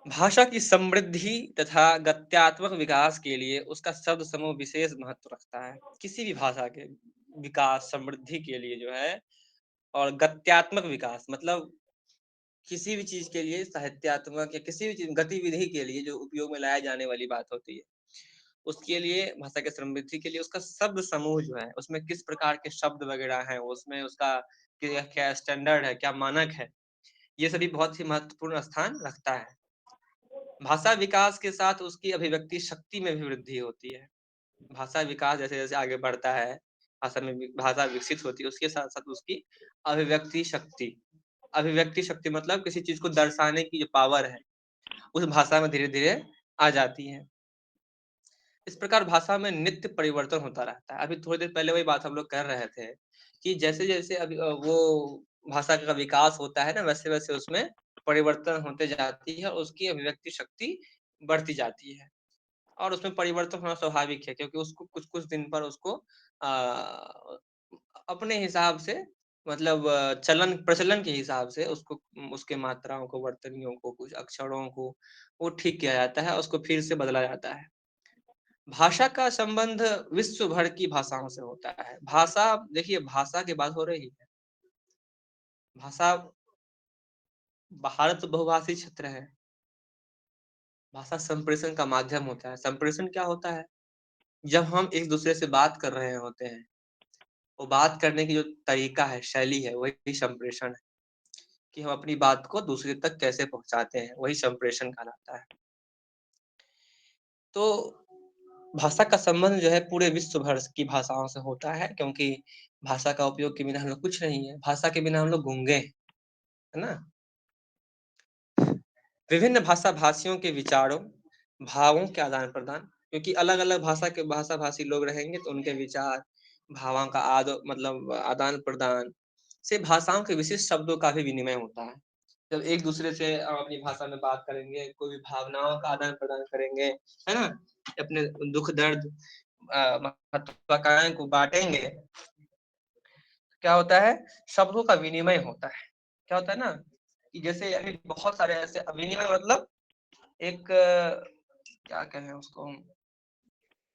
भाषा की समृद्धि तथा गत्यात्मक विकास के लिए उसका शब्द समूह विशेष महत्व रखता है। किसी भी भाषा के विकास, समृद्धि के लिए जो है और गत्यात्मक विकास मतलब किसी भी चीज़ के लिए साहित्यात्मक या किसी भी चीज़ गतिविधि के लिए जो उपयोग में लाया जाने वाली बात होती है, उसके लिए भाषा की समृद्धि के लिए उसका शब्द समूह जो है, उसमें किस प्रकार के शब्द वगैरह हैं, उसमें उसका क्या क्या स्टैंडर्ड है, क्या मानक है, ये सभी बहुत ही महत्वपूर्ण स्थान रखता है। भाषा विकास के साथ उसकी अभिव्यक्ति शक्ति में भी वृद्धि होती है। भाषा विकास जैसे-जैसे आगे बढ़ता है, भाषा विकसित होती है, उसके साथ-साथ उसकी अभिव्यक्ति शक्ति अभिव्यक्ति शक्ति मतलब किसी चीज़ को दर्शाने की जो पावर है, उस भाषा में धीरे-धीरे आ जाती है। इस प्रकार भाषा में नित्य परिवर्तन होता रहता है। अभी थोड़ी देर पहले वही बात हम लोग कर रहे थे कि जैसे-जैसे वो भाषा का विकास होता है ना, वैसे-वैसे उसमें परिवर्तन होते जाती है और उसकी अभिव्यक्ति शक्ति बढ़ती जाती है। और उसमें परिवर्तन होना स्वाभाविक है क्योंकि उसको कुछ-कुछ दिन पर उसको अपने हिसाब से मतलब चलन प्रचलन के हिसाब से उसके मात्राओं को, वर्तनियों को, कुछ अक्षरों को वो ठीक किया जाता है, उसको फिर से बदला जाता है। भाषा का संबंध विश्व भर की भाषाओं से होता है। भाषा देखिए भाषा की बात हो रही है। भाषा भारत बहुभाषी क्षेत्र है। भाषा संप्रेषण का माध्यम होता है। संप्रेषण क्या होता है? जब हम एक-दूसरे से बात कर रहे होते हैं, वो बात करने की जो तरीका है, शैली है, वही संप्रेषण है, कि हम अपनी बात को दूसरे तक कैसे पहुँचाते हैं, वही संप्रेषण कहलाता है। तो भाषा का संबंध जो है पूरे विश्व भर की भाषाओं से होता है क्योंकि भाषा का उपयोग के बिना हम लोग कुछ नहीं है। भाषा के बिना हम लोग गूंगे हैं, है ना? विभिन्न भाषा-भाषियों के विचारों, भावों के आदान-प्रदान क्योंकि अलग-अलग भाषा-भाषी लोग रहेंगे तो उनके विचार, भावों का मतलब आदान-प्रदान से भाषाओं के विशिष्ट शब्दों का भी विनिमय होता है। जब एक-दूसरे से अपनी भाषा में बात करेंगे, कोई भी भावनाओं का आदान-प्रदान करेंगे, है ना? अपने दुःख-दर्द महत्वाकांक्षाएँ को बाँटेंगे, क्या होता है? शब्दों का विनिमय होता है। क्या होता है ना कि जैसे अभी बहुत सारे ऐसे विनिमय मतलब एक क्या कहें उसको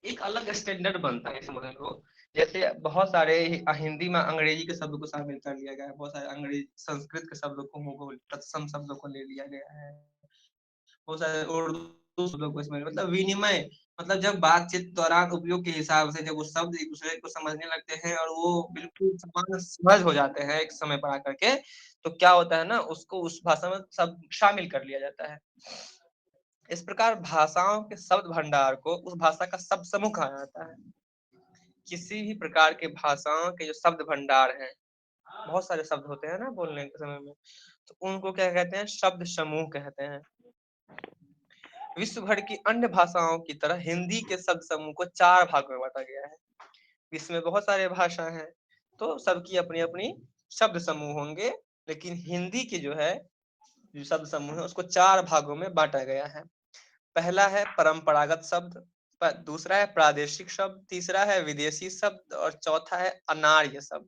एक अलग स्टैंडर्ड बनता है समझ लो। जैसे बहुत सारे हिंदी में अंग्रेजी के शब्द को शामिल कर लिया गया है, बहुत सारे अंग्रेजी संस्कृत के शब्दों को तत्सम शब्दों को ले लिया गया है। बहुत सारे उर्दू शब्दों को इसमें मतलब विनिमय मतलब जब बातचीत दौरान उपयोग के हिसाब से जब वो शब्द एक-दूसरे को समझने लगते हैं और वो बिल्कुल समान सहज हो जाते हैं एक समय पर आकर के, तो क्या होता है ना उसको उस भाषा में सब शामिल कर लिया जाता है। इस प्रकार भाषाओं के शब्द भंडार को उस भाषा का शब्द समूह कहा जाता है। किसी भी प्रकार के भाषाओं के जो शब्द भंडार हैं, बहुत सारे शब्द होते हैं ना बोलने के समय में, तो उनको क्या कहते हैं? शब्द समूह कहते हैं। विश्व भर की अन्य भाषाओं की तरह हिंदी के शब्द समूह को 4 भागों में बाँटा गया है। विश्व में बहुत सारे भाषा हैं, तो सबकी अपनी-अपनी शब्द समूह होंगे, लेकिन हिंदी की जो है, जो शब्द समूह है उसको 4 भागों में बाँटा गया है। पहला है परंपरागत शब्द, दूसरा है प्रादेशिक शब्द, तीसरा है विदेशी शब्द और चौथा है अनार्य शब्द।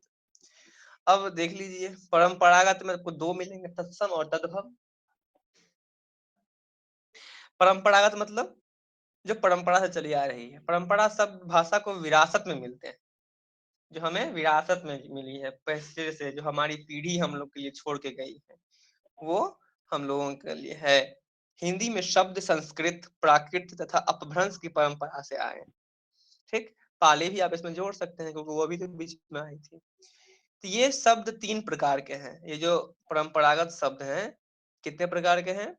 अब देख लीजिए परंपरागत में आपको 2 मिलेंगे तत्सम और तद्भव। परंपरागत मतलब जो परंपरा से चली आ रही है। परंपरा शब्द भाषा को विरासत में मिलते हैं, जो हमें विरासत में मिली है पैसे से जो हमारी पीढ़ी हम लोग के लिए छोड़ के गई है, वो हम लोगों के लिए है। हिंदी में शब्द संस्कृत, प्राकृत तथा अपभ्रंश की परंपरा से आए हैं। ठीक? पाली भी आप इसमें जोड़ सकते हैं क्योंकि वो भी तो बीच में आई थी। तो ये शब्द 3 प्रकार के हैं। ये जो परंपरागत शब्द हैं, कितने प्रकार के हैं?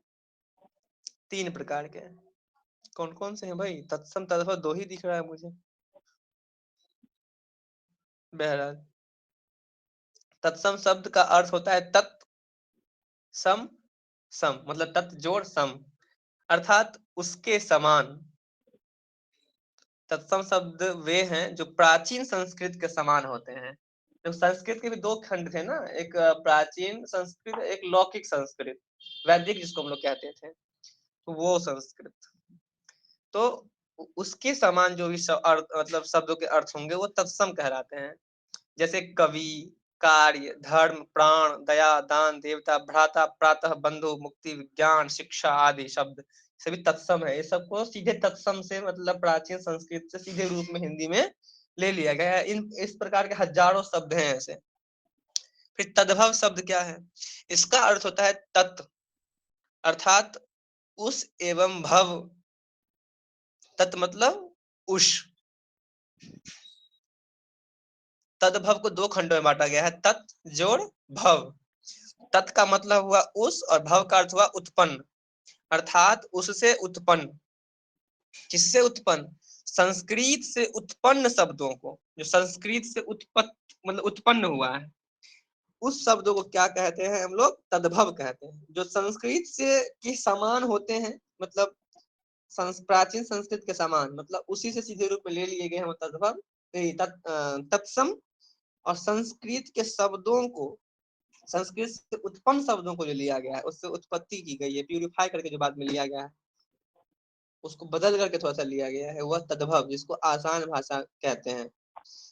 3 प्रकार के हैं। कौन-कौन से हैं भाई? तत्सम, तद्भव 2 ही दिख रहा है मुझे। बहरहाल, तत्सम शब्द का अर्थ होता है तत्, सम, सम मतलब तत् जोड़ सम अर्थात उसके समान। तत्सम शब्द वे हैं जो प्राचीन संस्कृत के समान होते हैं। तो संस्कृत के भी 2 खंड थे ना, एक प्राचीन संस्कृत, एक लौकिक संस्कृत, वैदिक जिसको हम लोग कहते थे, तो वो संस्कृत। तो उसके समान जो भी मतलब शब्दों के अर्थ होंगे वो तत्सम कहलाते हैं। जैसे कवि, कार्य, धर्म, प्राण, दया, दान, देवता, भ्राता, प्रातः, बंधु, मुक्ति, विज्ञान, शिक्षा आदि शब्द सभी तत्सम है। ये सबको सीधे तत्सम से मतलब प्राचीन संस्कृत से सीधे रूप में हिंदी में ले लिया गया है। इन इस प्रकार के हजारों शब्द हैं ऐसे। फिर तद्भव शब्द क्या है? इसका अर्थ होता है तत्, अर्थात उस एवं भव। तत् मतलब उष। तद्भव को दो खंडों में बांटा गया है, तत् जोड़ भव। तत् का मतलब हुआ उस और भव का अर्थ हुआ उत्पन्न, अर्थात उससे उत्पन्न। किससे उत्पन्न? संस्कृत से उत्पन्न शब्दों को, जो संस्कृत से मतलब उत्पन्न हुआ है, उस शब्दों को क्या कहते हैं हम लोग? तद्भव कहते हैं। जो संस्कृत से के समान होते हैं, मतलब प्राचीन संस्कृत के समान, मतलब उसी से सीधे रूप में ले लिए गए हैं वो तद्भव, तत्सम। और संस्कृत के शब्दों को, संस्कृत से उत्पन्न शब्दों को जो लिया गया है, उससे उत्पत्ति की गई है, प्यूरिफाई करके जो बाद में लिया गया है, उसको बदल करके थोड़ा सा लिया गया है, वह तद्भव, जिसको आसान भाषा कहते हैं।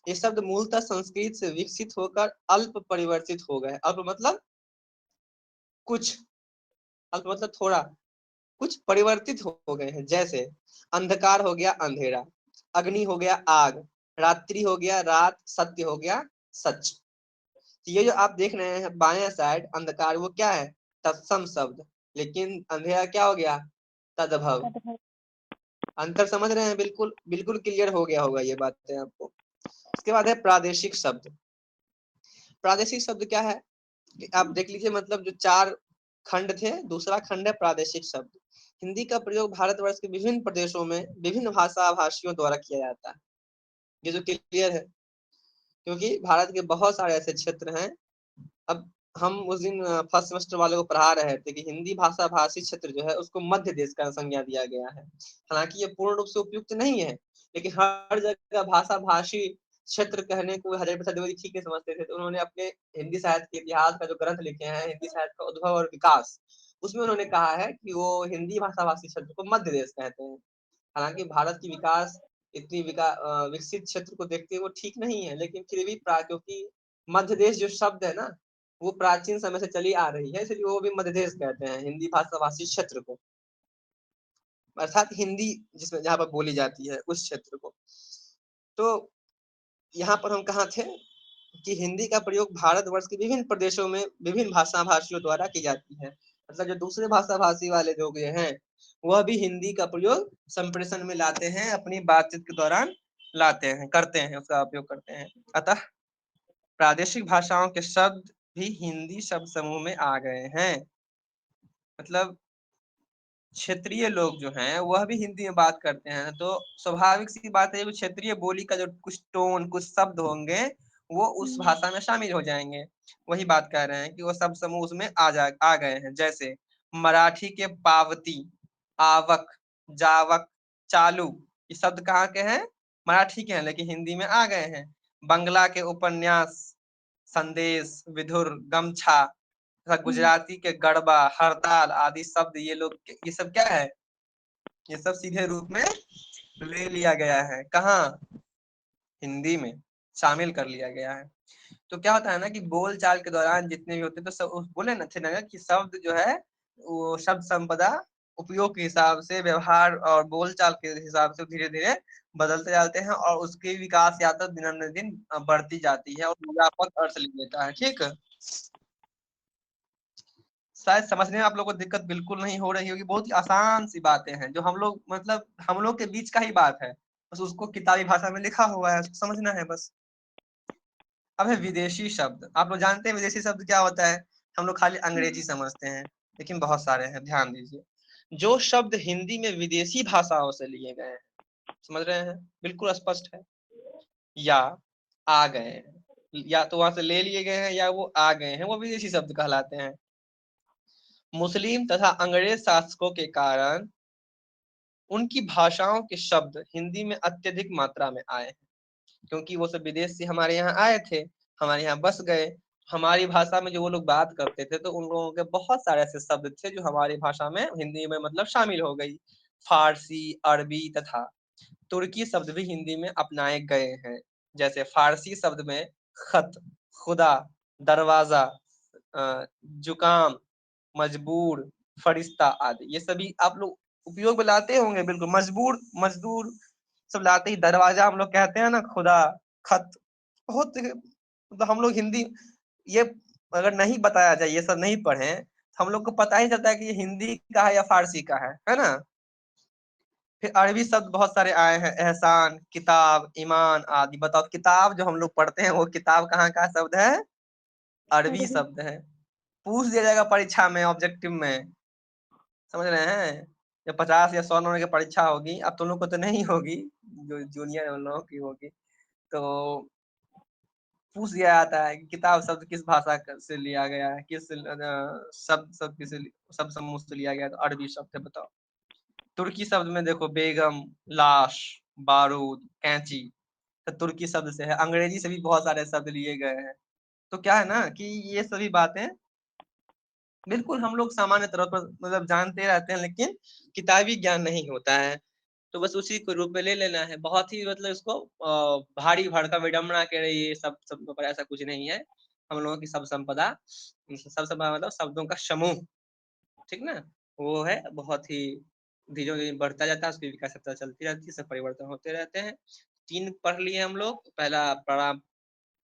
ये शब्द मूलतः संस्कृत से विकसित होकर अल्प परिवर्तित हो गए। अल्प मतलब कुछ, अल्प मतलब थोड़ा, कुछ परिवर्तित हो गए हैं। जैसे अंधकार हो गया अंधेरा, अग्नि हो गया आग, रात्रि हो गया रात, सत्य हो गया सच। तो ये जो आप देख रहे हैं बाएं साइड अंधकार, वो क्या है? तत्सम शब्द। लेकिन अंधेरा क्या हो गया? तद्भव। अंतर समझ रहे हैं? बिल्कुल बिल्कुल क्लियर हो गया होगा ये बातें आपको। उसके बाद है प्रादेशिक शब्द। प्रादेशिक शब्द क्या है कि आप देख लीजिए, मतलब जो चार खंड थे, दूसरा खंड है प्रादेशिक शब्द। हिंदी का प्रयोग भारतवर्ष के विभिन्न प्रदेशों में विभिन्न भाषा भाषियों द्वारा किया जाता है। ये जो क्लियर है, क्योंकि भारत के बहुत सारे ऐसे क्षेत्र हैं। अब हम उस दिन फर्स्ट सेमेस्टर वालों को पढ़ा रहे थे कि हिंदी भाषा भाषी क्षेत्र जो है उसको मध्य देश का संज्ञा दिया गया है। हालांकि ये पूर्ण रूप से उपयुक्त नहीं है, लेकिन हर जगह भाषा भाषी क्षेत्र कहने को हरिहर प्रसाद द्विवेदी ठीक नहीं समझते थे, तो उन्होंने अपने हिंदी साहित्य के इतिहास का जो ग्रंथ लिखे हैं, हिंदी साहित्य का उद्भव और विकास, उसमें उन्होंने कहा है कि वो हिंदी भाषा भाषी क्षेत्र को मध्य देश कहते हैं। हालांकि भारत की विकास इतनी विकसित क्षेत्र को देखते हुए वो ठीक नहीं है, लेकिन फिर भी क्योंकि मध्य देश जो शब्द है ना, वो प्राचीन समय से चली आ रही है, इसलिए वो भी मध्य देश कहते हैं हिंदी भाषा भाषी क्षेत्र को, अर्थात हिंदी जिसमें जहाँ पर बोली जाती है उस क्षेत्र को। तो यहाँ पर हम कहाँ थे कि हिंदी का प्रयोग भारतवर्ष के विभिन्न प्रदेशों में विभिन्न भाषा भाषियों द्वारा की जाती है। मतलब जो दूसरे भाषा भाषी वाले लोग हैं, वह भी हिंदी का प्रयोग संप्रेषण में लाते हैं, अपनी बातचीत के दौरान लाते हैं, करते हैं, उसका उपयोग करते हैं। अतः प्रादेशिक भाषाओं के शब्द भी हिंदी शब्द समूह में आ गए हैं। मतलब क्षेत्रीय लोग जो हैं वह भी हिंदी में बात करते हैं, तो स्वाभाविक सी बात है, क्षेत्रीय बोली का जो कुछ टोन, कुछ शब्द होंगे, वो उस भाषा में शामिल हो जाएंगे। वही बात कह रहे हैं कि वो सब समूह उसमें आ गए हैं। जैसे मराठी के पावती, आवक, जावक, चालू, ये शब्द कहाँ के हैं? मराठी के हैं, लेकिन हिंदी में आ गए हैं। बंगला के उपन्यास, संदेश, विधुर, गमछा, गुजराती के गरबा, हड़ताल आदि शब्द, ये सब क्या है? ये सब सीधे रूप में ले लिया गया है। कहाँ? हिंदी में शामिल कर लिया गया है। तो क्या होता है ना कि बोल चाल के दौरान जितने भी होते हैं, तो सब बोले ना थे ना कि शब्द जो है वो शब्द संपदा उपयोग के हिसाब से, व्यवहार और बोल चाल के हिसाब से धीरे धीरे बदलते जाते हैं, और उसकी विकास यात्रा दिन बढ़ती जाती है और व्यापक अर्थ ले लेता है। ठीक है, शायद समझने में आप लोगों को दिक्कत बिल्कुल नहीं हो रही होगी। बहुत ही आसान सी बातें हैं, जो हम लोग, मतलब हम लोग के बीच का ही बात है, बस उसको किताबी भाषा में लिखा हुआ है, उसको समझना है बस। अब है विदेशी शब्द। आप लोग जानते हैं विदेशी शब्द क्या होता है? हम लोग खाली अंग्रेजी समझते हैं, लेकिन बहुत सारे हैं, ध्यान दीजिए। जो शब्द हिंदी में विदेशी भाषाओं से लिए गए हैं, समझ रहे हैं? बिल्कुल स्पष्ट है। या आ गए हैं, या तो वहां से ले लिए गए हैं, या वो आ गए हैं, वो विदेशी शब्द कहलाते हैं। मुस्लिम तथा अंग्रेज शासकों के कारण उनकी भाषाओं के शब्द हिंदी में अत्यधिक मात्रा में आए हैं, क्योंकि वो सब विदेश से हमारे यहाँ आए थे, हमारे यहाँ बस गए। हमारी भाषा में जो वो लोग बात करते थे, तो उन लोगों के बहुत सारे ऐसे शब्द थे जो हमारी भाषा में, हिंदी में मतलब शामिल हो गई। फारसी, अरबी तथा तुर्की शब्द भी हिंदी में अपनाए गए हैं। जैसे फारसी शब्द में खत, खुदा, दरवाजा, जुकाम, मजबूर, फरिश्ता आदि, ये सभी आप लोग उपयोग में लाते होंगे। बिल्कुल, मजबूर, मजदूर सब लाते ही। दरवाजा हम लोग कहते हैं ना, खुदा, खत, बहुत मतलब हम लोग हिंदी, ये अगर नहीं बताया जाए, ये सब नहीं पढ़े, तो हम लोग को पता ही चलता है कि ये हिंदी का है या फारसी का है ना। फिर अरबी शब्द बहुत सारे आए हैं, एहसान, किताब, ईमान आदि। बताओ, किताब जो हम लोग पढ़ते हैं वो किताब कहाँ का शब्द है? अरबी शब्द है। पूछ दिया जाएगा परीक्षा में, ऑब्जेक्टिव में, समझ रहे हैं? जब 50 या 100 नंबर की परीक्षा होगी, अब तुम लोग को तो नहीं होगी, जो जूनियर उन लोगों की होगी, तो पूछ दिया जाता है कि किताब शब्द किस भाषा से लिया गया है, किस शब्द शब्द किस शब्द समूह से लिया गया है, तो अरबी शब्द है। बताओ। तुर्की शब्द में देखो, बेगम, लाश, बारूद, कैंची, तो तुर्की शब्द से है। अंग्रेजी से भी बहुत सारे शब्द लिए गए हैं। तो क्या है ना कि ये सभी बातें बिल्कुल हम लोग सामान्य तौर पर मतलब जानते रहते हैं, लेकिन किताबी ज्ञान नहीं होता है। तो बस उसी को रूप में ले लेना है। बहुत ही मतलब इसको भारी भरकम विडम्बना के ये सब सब पर ऐसा कुछ नहीं है। हम लोगों की सब संपदा मतलब शब्दों का समूह, ठीक ना, वो है। बहुत ही धीरे धीरे बढ़ता जाता है, उसकी विकासता चलती रहती है, सब परिवर्तन होते रहते हैं। 3 पढ़ लिए हम लोग। पहला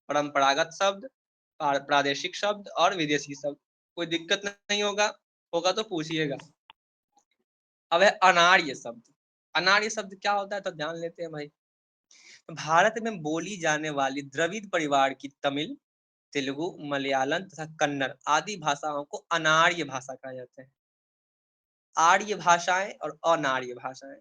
परंपरागत शब्द, प्रादेशिक शब्द और विदेशी शब्द। कोई दिक्कत नहीं होगा, होगा तो पूछिएगा। अब है अनार्य शब्द। अनार्य शब्द क्या होता है तो जान लेते हैं भाई। भारत में बोली जाने वाली द्रविड़ परिवार की तमिल, तेलुगु, मलयालम तथा कन्नड़ आदि भाषाओं को अनार्य भाषा कहा जाता है। आर्य भाषाएं और अनार्य भाषाएं।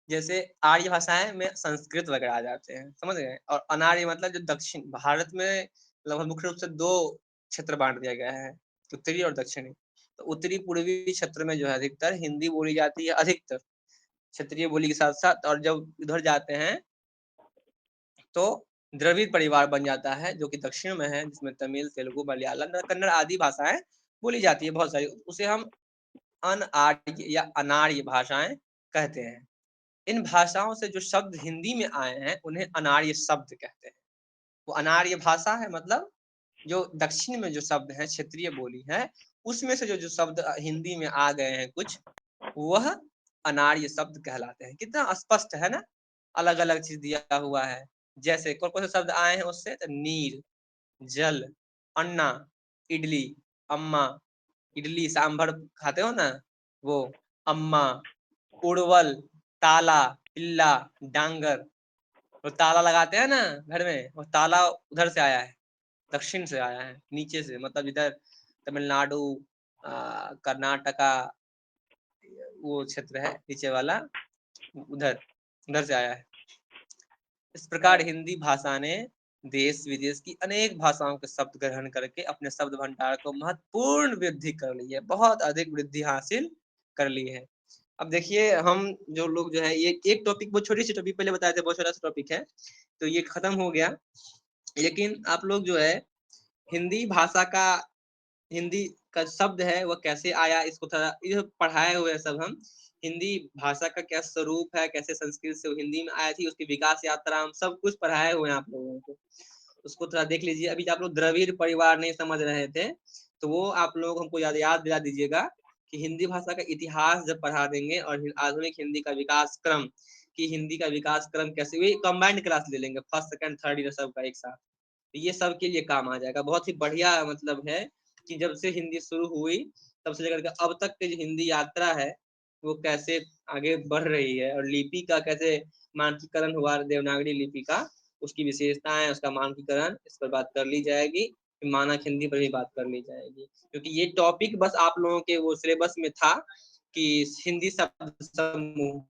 जैसे आर्य भाषाएं में संस्कृत वगैरह आ जाते हैं, समझ गए। और अनार्य मतलब जो दक्षिण भारत में लगभग मुख्य रूप से 2 क्षेत्र बांट दिया गया है, उत्तरी और दक्षिणी। तो उत्तरी पूर्वी क्षेत्र में जो है अधिकतर हिंदी बोली जाती है, अधिकतर क्षेत्रीय बोली के साथ साथ। और जब उधर जाते हैं तो द्रविड़ परिवार बन जाता है, जो कि दक्षिण में है, जिसमें तमिल, तेलुगु, मलयालम, कन्नड़ आदि भाषाएं बोली जाती है बहुत सारी। उसे हम अनआर्य या अनार्य भाषाएं कहते हैं। इन भाषाओं से जो शब्द हिंदी में आए हैं उन्हें अनार्य शब्द कहते हैं। वो अनार्य भाषा है, मतलब जो दक्षिण में जो शब्द है, क्षेत्रीय बोली है, उसमें से जो जो शब्द हिंदी में आ गए हैं कुछ, वह अनार्य शब्द कहलाते हैं। कितना स्पष्ट है ना, अलग अलग चीज दिया हुआ है। जैसे कौन कौन से शब्द आए हैं उससे, तो नीर, जल, अन्ना, इडली, अम्मा, इडली सांभर खाते हो ना वो, अम्मा, उड़वल, ताला, पिल्ला, डांगर। वो ताला लगाते हैं ना घर में, वो ताला उधर से आया है, दक्षिण से आया है, नीचे से, मतलब इधर तमिलनाडु, कर्नाटका, वो क्षेत्र है नीचे वाला, उधर उधर से आया है। इस प्रकार हिंदी भाषा ने देश विदेश की अनेक भाषाओं के शब्द ग्रहण करके अपने शब्द भंडार को महत्वपूर्ण वृद्धि कर ली है, बहुत अधिक वृद्धि हासिल कर ली है। अब देखिए, हम जो लोग जो है, ये एक टॉपिक, बहुत छोटी सी टॉपिक पहले बताए थे, बहुत छोटा सा टॉपिक है, तो ये खत्म हो गया। लेकिन आप लोग जो है हिंदी भाषा का, हिंदी का शब्द है वह कैसे आया, इसको थोड़ा ये पढ़ाए हुए हैं सब हम। हिंदी भाषा का क्या स्वरूप है, कैसे संस्कृत से हिंदी में आई थी, उसकी विकास यात्रा, हम सब कुछ पढ़ाए हुए हैं आप लोगों को। उसको थोड़ा देख लीजिए। अभी आप लोग द्रविड़ परिवार नहीं समझ रहे थे, तो वो आप लोग हमको याद दिला दीजिएगा कि हिंदी भाषा का इतिहास जब पढ़ा देंगे और आधुनिक हिंदी का विकास क्रम, कि हिंदी का विकास क्रम कैसे, वे कंबाइंड क्लास ले लेंगे, फर्स्ट सेकंड थर्ड ईयर सबका एक साथ, तो ये सब के लिए काम आ जाएगा। बहुत ही बढ़िया मतलब है कि जब से हिंदी शुरू हुई तब से लेकर के अब तक की जो हिंदी यात्रा है वो कैसे आगे बढ़ रही है, और लिपि का कैसे मानकीकरण हुआ देवनागरी लिपि का, उसकी विशेषताएं, उसका मानकीकरण, इस पर बात कर ली जाएगी। मानक हिंदी पर भी बात कर ली जाएगी, क्योंकि ये टॉपिक बस आप लोगों के वो सिलेबस में था कि हिंदी शब्द समूह,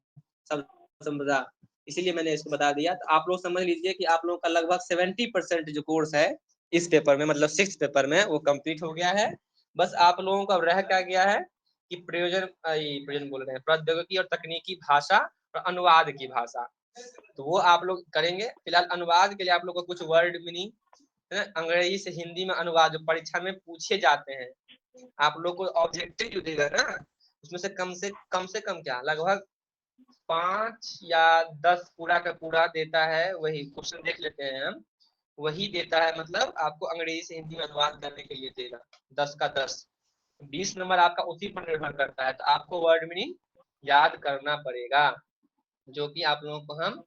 शब्द संपदा, इसीलिए मैंने इसको बता दिया। तो आप लोग समझ लीजिए कि आप लोगों का लगभग 70% जो कोर्स है इस पेपर में, मतलब 6 पेपर में, वो कंप्लीट हो गया है। बस आप लोगों का रह क्या गया है कि प्रयोजन बोल रहे हैं, प्रौद्योगिकी और तकनीकी भाषा और अनुवाद की भाषा, तो वो आप लोग करेंगे। फिलहाल अनुवाद के लिए आप लोग को कुछ वर्ड मीनिंग है ना, अंग्रेजी से हिंदी में अनुवाद जो परीक्षा में पूछे जाते हैं, आप लोग को ऑब्जेक्टिव जो देगा ना, उसमें से कम क्या, लगभग 5 या 10 पूरा का पूरा देता है, वही क्वेश्चन देख लेते हैं हम। वही देता है, मतलब आपको अंग्रेजी से हिंदी में अनुवाद करने के लिए देगा 10 का 10। 20 नंबर आपका उसी पर निर्भर करता है, तो आपको वर्ड मीनिंग याद करना पड़ेगा, जो कि आप लोगों को हम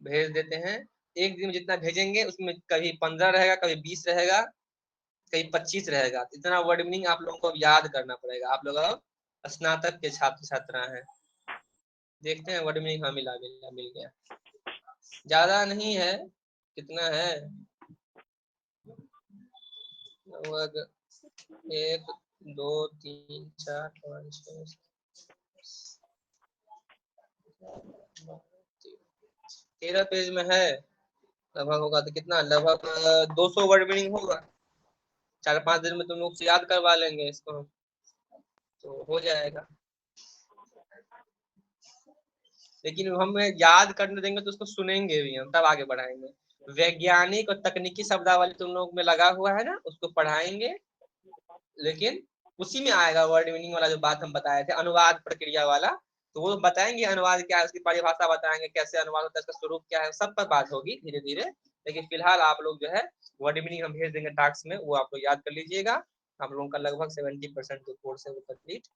भेज देते हैं। एक दिन में जितना भेजेंगे उसमें कभी 15 रहेगा, कभी 20 रहेगा, कभी 25 रहेगा। इतना वर्ड मीनिंग आप लोगों को याद करना पड़ेगा। आप लोग अब स्नातक के छात्र छात्रा हैं। देखते हैं वर्ड मीनिंग, हाँ मिल गया। ज्यादा नहीं है, कितना है लगभग 1 2 3 4 5 6 13 पेज में है लगभग। होगा तो कितना, लगभग 200 वर्ड मीनिंग होगा। 4-5 दिन में तुम लोग से याद करवा लेंगे इसको, तो हो जाएगा। लेकिन हम याद करने देंगे तो उसको सुनेंगे भी हम, तब आगे बढ़ाएंगे। वैज्ञानिक और तकनीकी शब्दावली तुम लोग में लगा हुआ है ना, उसको पढ़ाएंगे, लेकिन उसी में आएगा वर्ड मीनिंग वाला जो बात हम बताए थे, अनुवाद प्रक्रिया वाला। तो वो बताएंगे अनुवाद क्या है, उसकी परिभाषा बताएंगे, कैसे अनुवाद होता है, इसका स्वरूप क्या है, सब पर बात होगी धीरे धीरे। लेकिन फिलहाल आप लोग जो है वर्ड मीनिंग हम भेज देंगे टास्क में, वो आप लोग याद कर लीजिएगा। आप लोगों का लगभग 70% जो कोर्स है वो कंप्लीट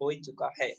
हो ही चुका है।